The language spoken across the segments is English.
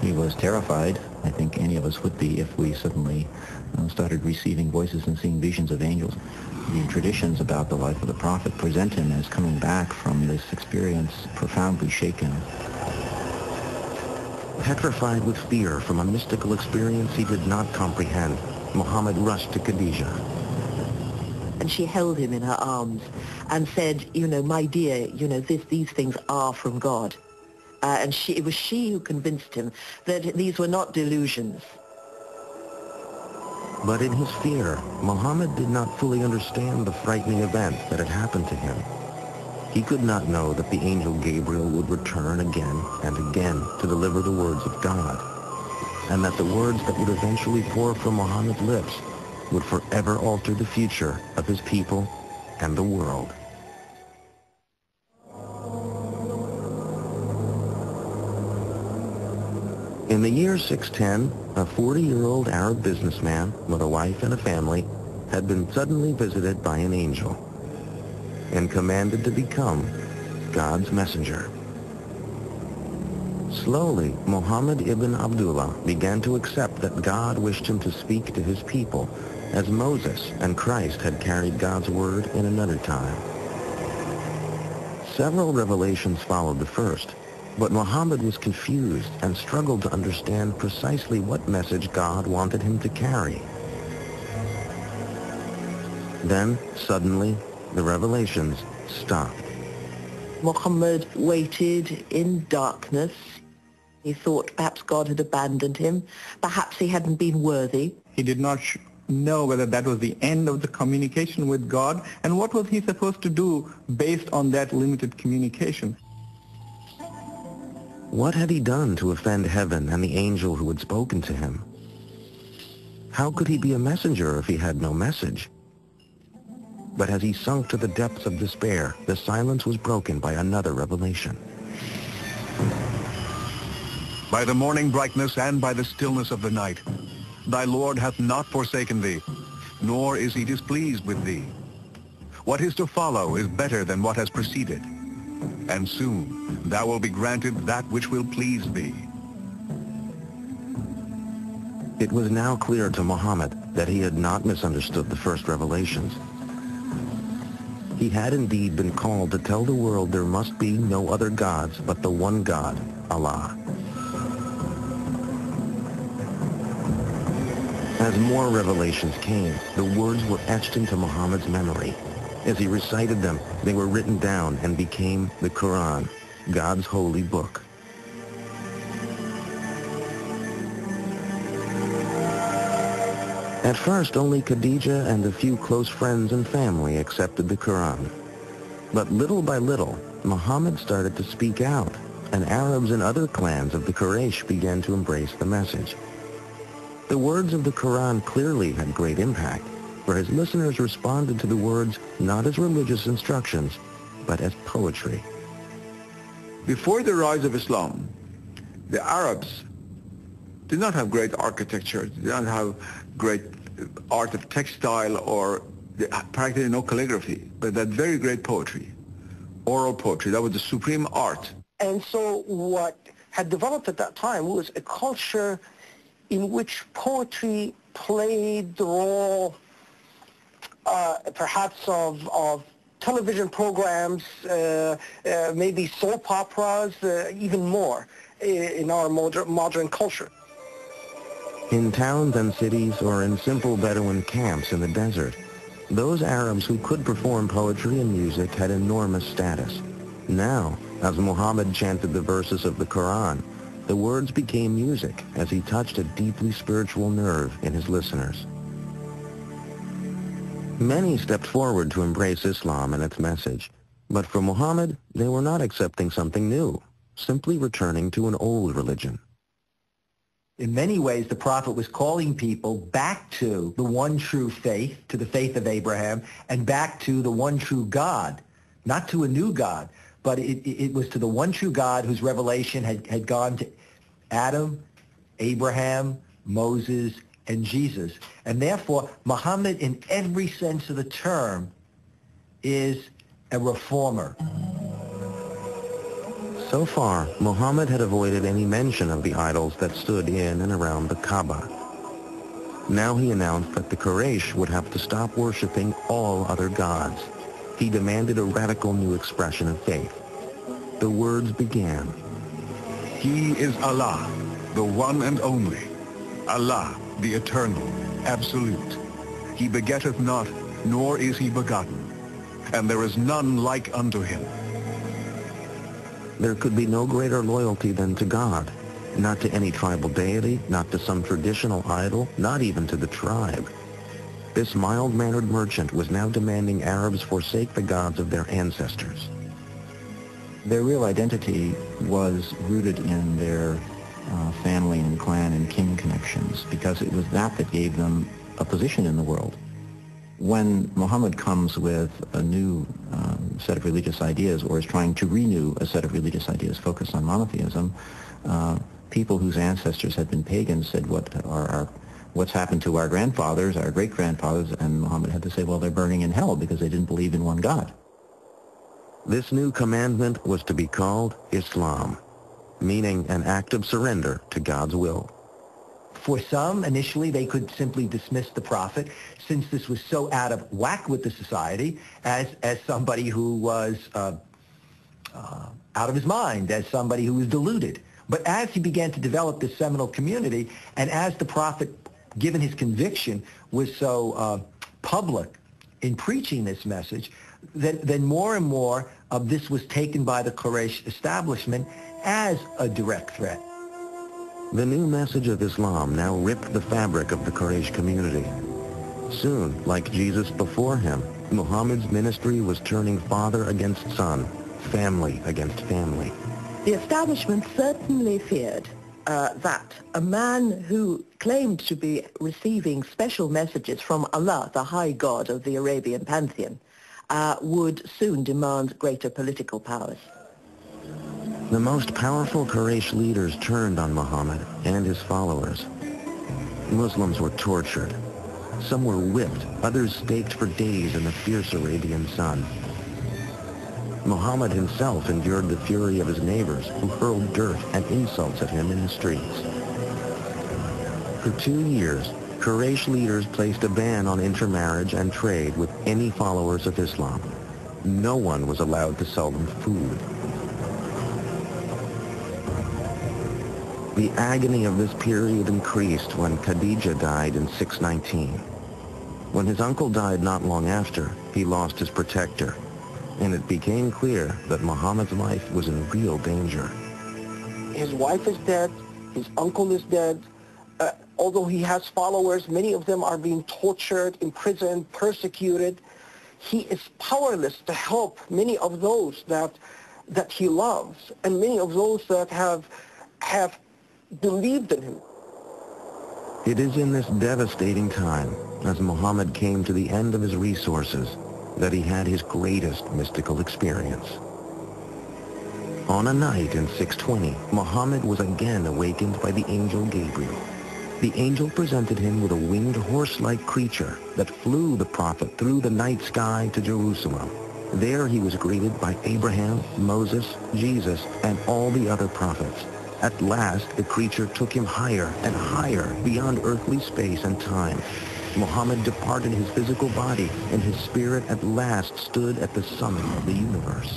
He was terrified. I think any of us would be if we suddenly started receiving voices and seeing visions of angels. The traditions about the life of the prophet present him as coming back from this experience profoundly shaken. Petrified with fear from a mystical experience he did not comprehend, Muhammad rushed to Khadijah. And she held him in her arms and said, you know, my dear, you know, these things are from God. And it was she who convinced him that these were not delusions. But in his fear, Muhammad did not fully understand the frightening event that had happened to him. He could not know that the angel Gabriel would return again and again to deliver the words of God, and that the words that would eventually pour from Muhammad's lips would forever alter the future of his people and the world. In the year 610, a 40-year-old Arab businessman with a wife and a family had been suddenly visited by an angel and commanded to become God's messenger. Slowly, Muhammad ibn Abdullah began to accept that God wished him to speak to his people, as Moses and Christ had carried God's word in another time. Several revelations followed the first, but Muhammad was confused and struggled to understand precisely what message God wanted him to carry. Then, suddenly, the revelations stopped. Muhammad waited in darkness. He thought perhaps God had abandoned him. Perhaps he hadn't been worthy. He did not know whether that was the end of the communication with God, and what was he supposed to do based on that limited communication. What had he done to offend heaven and the angel who had spoken to him? How could he be a messenger if he had no message? But as he sunk to the depths of despair, the silence was broken by another revelation. By the morning brightness and by the stillness of the night, thy Lord hath not forsaken thee, nor is he displeased with thee. What is to follow is better than what has preceded, and soon thou wilt be granted that which will please thee. It was now clear to Muhammad that he had not misunderstood the first revelations. He had indeed been called to tell the world there must be no other gods but the one God, Allah. As more revelations came, the words were etched into Muhammad's memory. As he recited them, they were written down and became the Quran, God's holy book. At first, only Khadijah and a few close friends and family accepted the Quran. But little by little, Muhammad started to speak out, and Arabs and other clans of the Quraysh began to embrace the message. The words of the Quran clearly had great impact, for his listeners responded to the words not as religious instructions, but as poetry. Before the rise of Islam, the Arabs did not have great architecture, did not have great art of textile, or practically no calligraphy, but that very great poetry, oral poetry. That was the supreme art. And so what had developed at that time was a culture in which poetry played the role perhaps of television programs, maybe soap operas, even more in our modern culture. In towns and cities or in simple Bedouin camps in the desert, those Arabs who could perform poetry and music had enormous status. Now, as Muhammad chanted the verses of the Quran, the words became music as he touched a deeply spiritual nerve in his listeners. Many stepped forward to embrace Islam and its message, but for Muhammad, they were not accepting something new, simply returning to an old religion. In many ways, the Prophet was calling people back to the one true faith, to the faith of Abraham, and back to the one true God, not to a new God, but it was to the one true God whose revelation had gone to Adam, Abraham, Moses, and Jesus. And therefore, Muhammad, in every sense of the term, is a reformer. So far, Muhammad had avoided any mention of the idols that stood in and around the Kaaba. Now he announced that the Quraysh would have to stop worshipping all other gods. He demanded a radical new expression of faith. The words began. He is Allah, the one and only. Allah, the eternal, absolute. He begetteth not, nor is he begotten. And there is none like unto him. There could be no greater loyalty than to God. Not to any tribal deity, not to some traditional idol, not even to the tribe. This mild-mannered merchant was now demanding Arabs forsake the gods of their ancestors. Their real identity was rooted in their family and clan and kin connections, because it was that that gave them a position in the world. When Muhammad comes with a new set of religious ideas, or is trying to renew a set of religious ideas focused on monotheism, people whose ancestors had been pagans said, what's happened to our grandfathers, our great-grandfathers? And Muhammad had to say, well, they're burning in hell because they didn't believe in one God. This new commandment was to be called Islam, meaning an act of surrender to God's will. For some, initially, they could simply dismiss the prophet, since this was so out of whack with the society, as somebody who was out of his mind, as somebody who was deluded. But as he began to develop this seminal community, and as the prophet, given his conviction, was so public in preaching this message, then more and more of this was taken by the Quraysh establishment as a direct threat. The new message of Islam now ripped the fabric of the Quraysh community. Soon, like Jesus before him, Muhammad's ministry was turning father against son, family against family. The establishment certainly feared that a man who claimed to be receiving special messages from Allah, the high god of the Arabian pantheon, would soon demand greater political powers. The most powerful Quraysh leaders turned on Muhammad and his followers. Muslims were tortured. Some were whipped, others staked for days in the fierce Arabian sun. Muhammad himself endured the fury of his neighbors, who hurled dirt and insults at him in the streets. For 2 years, Quraysh leaders placed a ban on intermarriage and trade with any followers of Islam. No one was allowed to sell them food. The agony of this period increased when Khadija died in 619. When his uncle died not long after, he lost his protector, and it became clear that Muhammad's life was in real danger. His wife is dead, his uncle is dead. Although he has followers, many of them are being tortured, imprisoned, persecuted. He is powerless to help many of those that he loves, and many of those that have believed in him. It is in this devastating time, as Muhammad came to the end of his resources, that he had his greatest mystical experience. On a night in 620, Muhammad was again awakened by the angel Gabriel. The angel presented him with a winged horse-like creature that flew the prophet through the night sky to Jerusalem. There he was greeted by Abraham, Moses, Jesus, and all the other prophets. At last, the creature took him higher and higher beyond earthly space and time. Muhammad departed his physical body, and his spirit at last stood at the summit of the universe.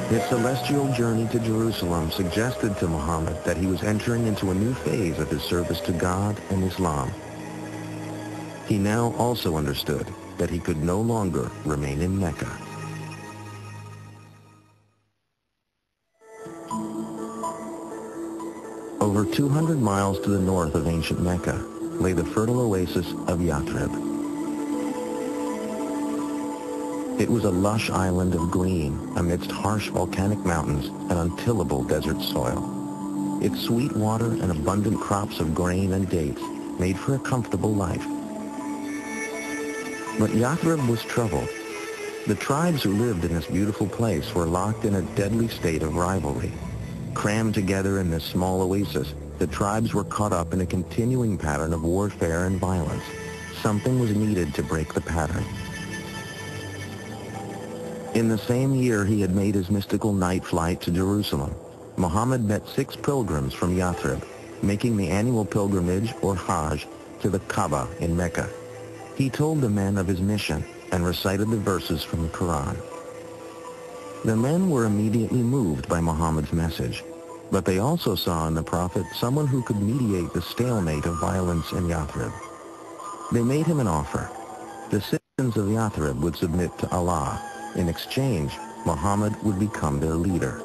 His celestial journey to Jerusalem suggested to Muhammad that he was entering into a new phase of his service to God and Islam. He now also understood that he could no longer remain in Mecca. Over 200 miles to the north of ancient Mecca lay the fertile oasis of Yathrib. It was a lush island of green amidst harsh volcanic mountains and untillable desert soil. Its sweet water and abundant crops of grain and dates made for a comfortable life. But Yathrib was troubled. The tribes who lived in this beautiful place were locked in a deadly state of rivalry. Crammed together in this small oasis, the tribes were caught up in a continuing pattern of warfare and violence. Something was needed to break the pattern. In the same year he had made his mystical night flight to Jerusalem, Muhammad met 6 pilgrims from Yathrib, making the annual pilgrimage, or Hajj, to the Kaaba in Mecca. He told the men of his mission and recited the verses from the Quran. The men were immediately moved by Muhammad's message, but they also saw in the Prophet someone who could mediate the stalemate of violence in Yathrib. They made him an offer. The citizens of Yathrib would submit to Allah. In exchange, Muhammad would become their leader.